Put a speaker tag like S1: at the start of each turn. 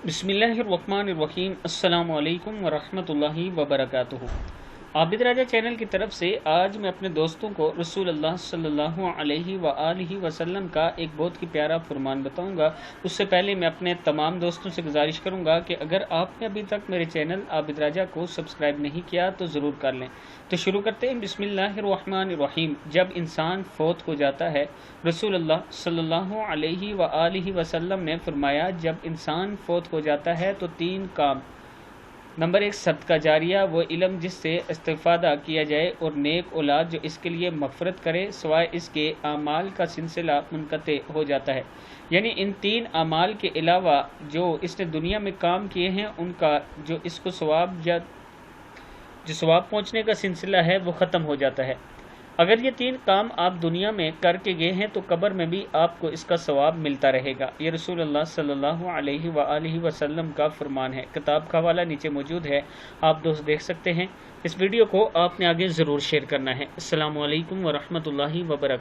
S1: بسم اللہ الرحمن الرحیم۔ السلام علیکم ورحمۃ اللہ وبرکاتہ۔ عابد راجہ چینل کی طرف سے آج میں اپنے دوستوں کو رسول اللہ صلی اللہ علیہ وآلہ وسلم کا ایک بہت ہی پیارا فرمان بتاؤں گا۔ اس سے پہلے میں اپنے تمام دوستوں سے گزارش کروں گا کہ اگر آپ نے ابھی تک میرے چینل عابد راجہ کو سبسکرائب نہیں کیا تو ضرور کر لیں۔ تو شروع کرتے ہیں۔ بسم اللہ الرحمن الرحیم۔ جب انسان فوت ہو جاتا ہے، رسول اللہ صلی اللہ علیہ وآلہ وسلم نے فرمایا جب انسان فوت ہو جاتا ہے تو 3 کام: نمبر 1، صدقہ جاریہ، وہ علم جس سے استفادہ کیا جائے، اور نیک اولاد جو اس کے لیے مغفرت کرے سوائے اس کے اعمال کا سلسلہ منقطع ہو جاتا ہے۔ یعنی ان 3 اعمال کے علاوہ جو اس نے دنیا میں کام کیے ہیں ان کا جو اس کو ثواب پہنچنے کا سلسلہ ہے وہ ختم ہو جاتا ہے۔ اگر یہ 3 کام آپ دنیا میں کر کے گئے ہیں تو قبر میں بھی آپ کو اس کا ثواب ملتا رہے گا۔ یہ رسول اللہ صلی اللہ علیہ وآلہ وسلم کا فرمان ہے۔ کتاب کا حوالہ نیچے موجود ہے، آپ دوست دیکھ سکتے ہیں۔ اس ویڈیو کو آپ نے آگے ضرور شیئر کرنا ہے۔ السلام علیکم ورحمۃ اللہ وبرکاتہ۔